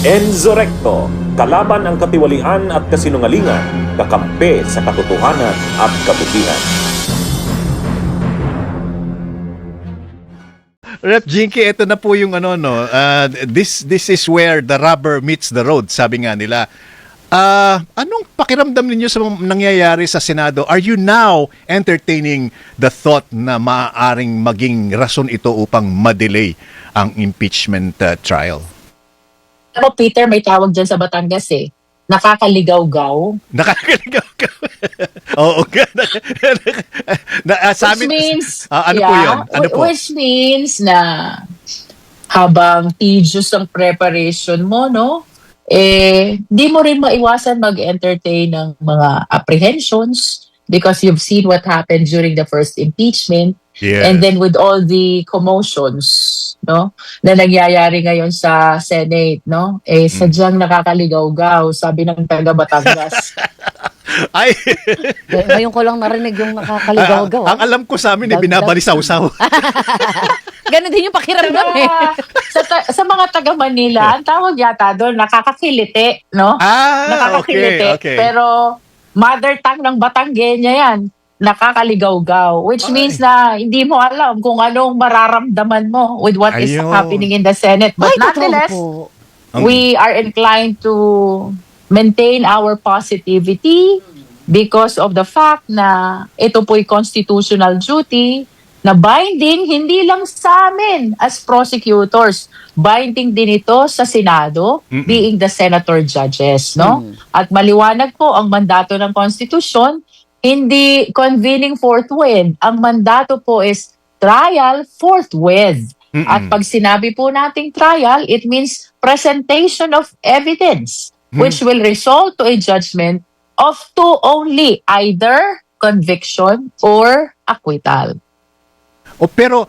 Enzo Recto, kalaban ang katiwalian at kasinungalingan, kakampi sa katotohanan at kabutihan. Rep Jinky, ito na po yung this is where the rubber meets the road, sabi nga nila. Anong pakiramdam ninyo sa nangyayari sa Senado? Are you now entertaining the thought na maaaring maging rason ito upang ma-delay ang impeachment trial? Ako, Peter, may tawag dyan sa Batangas nakakaligaw-gaw. Nakakaligaw ka. Oo. Sa Which amin, means, ano po yun? Ano po? Which means na habang tedious ang preparation mo, di mo rin maiwasan mag-entertain ng mga apprehensions because you've seen what happened during the first impeachment. Yeah. And then with all the commotions, na nangyayari ngayon sa Senate, sadyang nakakaligaw-gaw, sabi ng taga Batangas. Ay. Ngayon ko lang narinig yung nakakaligaw-gaw. Ang alam ko sa amin, binabalisaw-saw. Ganon din yung pakiramdam Sa mga taga Manila, ang tawag yata doon, nakakakiliti, Nakakakiliti. Okay. Pero mother tongue ng Batanggenya yan. Nakakaligaw-gaw. Which means na hindi mo alam kung anong mararamdaman mo with what is happening in the Senate. But nonetheless, we are inclined to maintain our positivity because of the fact na ito po'y constitutional duty na binding hindi lang sa amin as prosecutors, binding din ito sa Senado, being the senator judges, At maliwanag po ang mandato ng konstitusyon, hindi convening forthwith. Ang mandato po is trial forthwith. At pag sinabi po nating trial, it means presentation of evidence which will result to a judgment of two only, either conviction or acquittal. Pero,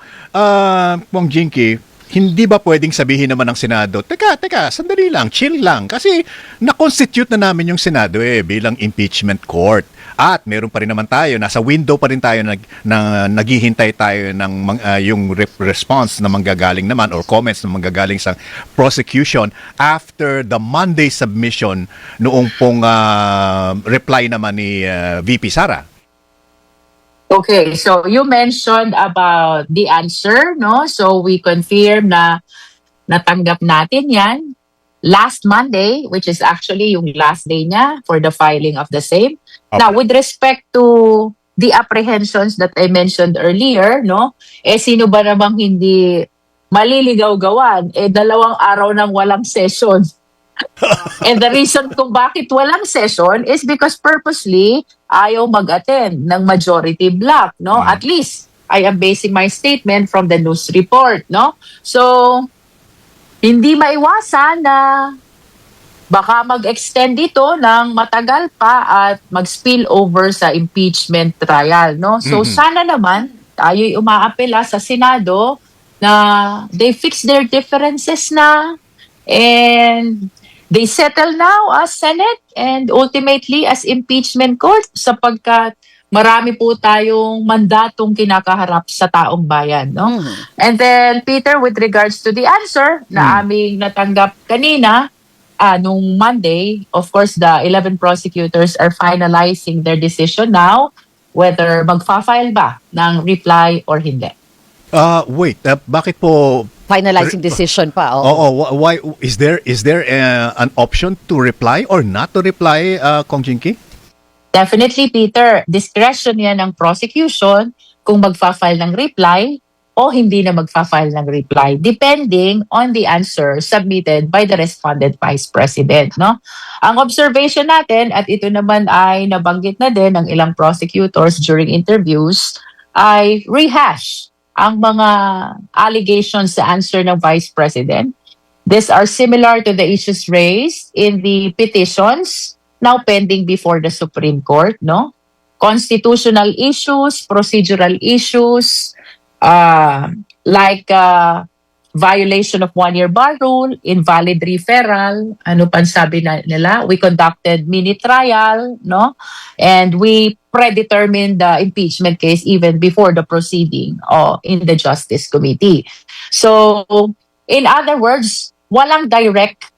Pong Jinky, hindi ba pwedeng sabihin naman ng Senado, teka, sandali lang, chill lang. Kasi na-constitute na namin yung Senado bilang impeachment court. At meron pa rin naman tayo, nasa window pa rin tayo naghihintay tayo ng yung response na manggagaling naman or comments na manggagaling sa prosecution after the Monday submission noong pong reply naman ni VP Sara. Okay, so you mentioned about the answer, So we confirm na natanggap natin yan last Monday, which is actually yung last day niya for the filing of the same. Okay. Now, with respect to the apprehensions that I mentioned earlier, sino ba namang hindi maliligaw-gawan? 2 araw nang walang session. And the reason kung bakit walang session is because purposely ayaw mag-attend ng majority block, At least, I am basing my statement from the news report, So, hindi maiwasan na baka mag-extend dito ng matagal pa at mag-spill over sa impeachment trial, So, sana naman tayo'y umaapela sa Senado na they fix their differences na and they settle now as Senate and ultimately as impeachment court sapagkat marami po tayong mandatong kinakaharap sa taong bayan, And then, Peter, with regards to the answer na aming natanggap kanina, nung Monday, of course, the 11 prosecutors are finalizing their decision now whether magfa-file ba ng reply or hindi. Bakit po Finalizing decision pa. why is there an option to reply or not to reply, Kong Jinky? Definitely, Peter. Discretion yan ng prosecution kung magfa-file ng reply o hindi na magfa-file ng reply depending on the answer submitted by the respondent Vice President. Ang observation natin, at ito naman ay nabanggit na din ng ilang prosecutors during interviews, ay rehash ang mga allegations sa answer ng Vice President. These are similar to the issues raised in the petitions now pending before the Supreme Court, Constitutional issues, procedural issues, like violation of one-year bar rule, invalid referral, ano pa sabi nila? We conducted mini trial, And we predetermined the impeachment case even before the proceeding in the Justice Committee. So, in other words, walang direct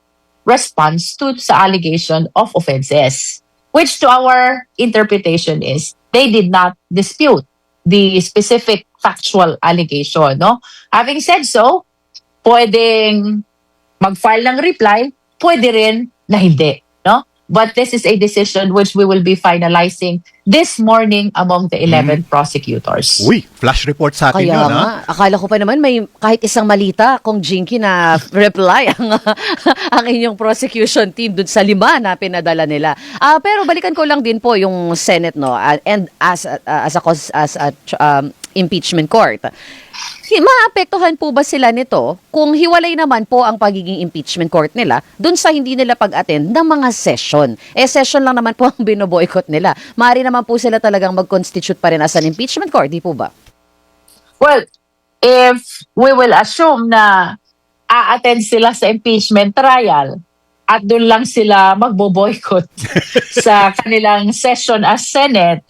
response to sa allegation of offenses, which to our interpretation is they did not dispute the specific factual allegation, no? Having said so, pwedeng mag-file ng reply, pwede rin na hindi, no? But this is a decision which we will be finalizing this morning among the 11 prosecutors. Uy, flash report sa atin Kaya yun, nga, ha? akala ko pa naman may kahit isang malita kung Jinky na reply ang inyong prosecution team dun sa 5 na pinadala nila. Pero balikan ko lang din po yung Senate, no, and as a impeachment court. Maapektuhan po ba sila nito kung hiwalay naman po ang pagiging impeachment court nila dun sa hindi nila pag-attend ng mga session? Session lang naman po ang binoboycott nila. Maaari naman po sila talagang mag-constitute pa rin as an impeachment court, di po ba? Well, if we will assume na a-attend sila sa impeachment trial at doon lang sila magbo-boycott sa kanilang session as Senate,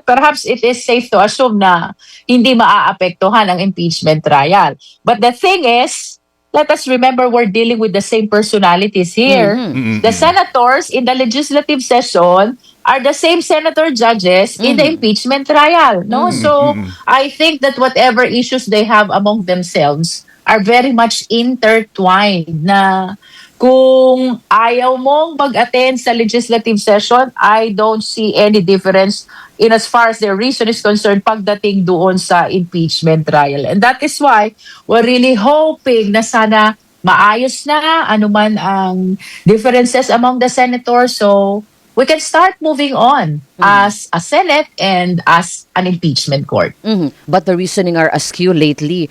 perhaps it is safe to assume na hindi maaapektuhan ang impeachment trial. But the thing is, let us remember we're dealing with the same personalities here. The senators in the legislative session are the same senator judges in the impeachment trial, no? So I think that whatever issues they have among themselves are very much intertwined na kung ayaw mong mag-attend sa legislative session, I don't see any difference in as far as their reason is concerned pagdating doon sa impeachment trial. And that is why we're really hoping na sana maayos na anuman ang differences among the senators so we can start moving on as a Senate and as an impeachment court. But the reasoning are askew lately,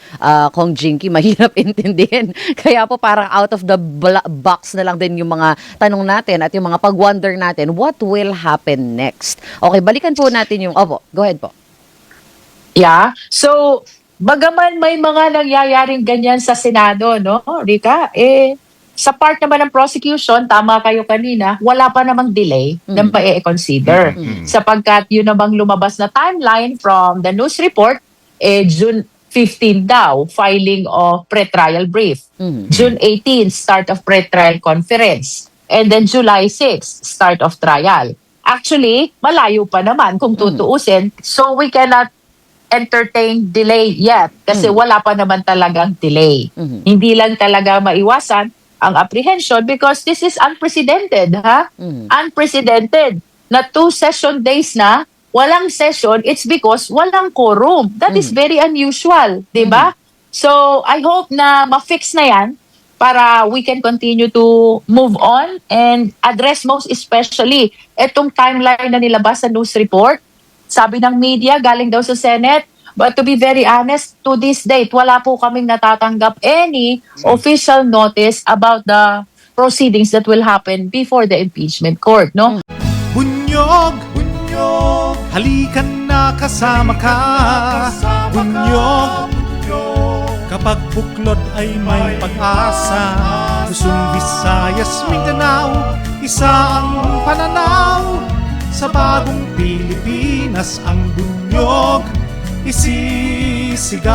Kong Jinky, mahirap intindihin. Kaya po parang out of the box na lang din yung mga tanong natin at yung mga pag-wonder natin, what will happen next? Okay, balikan po natin yung, go ahead po. Yeah, so bagaman may mga nangyayaring ganyan sa Senado, no, Rika, sa part naman ng prosecution, tama kayo kanina, wala pa namang delay na ma-consider. Sapagkat yun namang lumabas na timeline from the news report, June 15 daw, filing of pre-trial brief. June 18, start of pre-trial conference. And then July 6, start of trial. Actually, malayo pa naman kung tutuusin. So we cannot entertain delay yet kasi wala pa naman talagang delay. Hindi lang talaga maiwasan ang apprehension because this is unprecedented, ha? Unprecedented. Na 2 session days na, walang session, it's because walang quorum. That is very unusual, di ba? So, I hope na ma-fix na yan para we can continue to move on and address most especially itong timeline na nilabas sa news report. Sabi ng media, galing daw sa Senate, but to be very honest, to this date, wala po kaming natatanggap any official notice about the proceedings that will happen before the impeachment court, no? Bunyog, bunyog, halikan na kasama ka. Bunyog, kapag buklod ay may pag-asa. Luzon, Visayas, Mindanao, isa ang pananaw. Sa bagong Pilipinas ang bunyog isisigaw.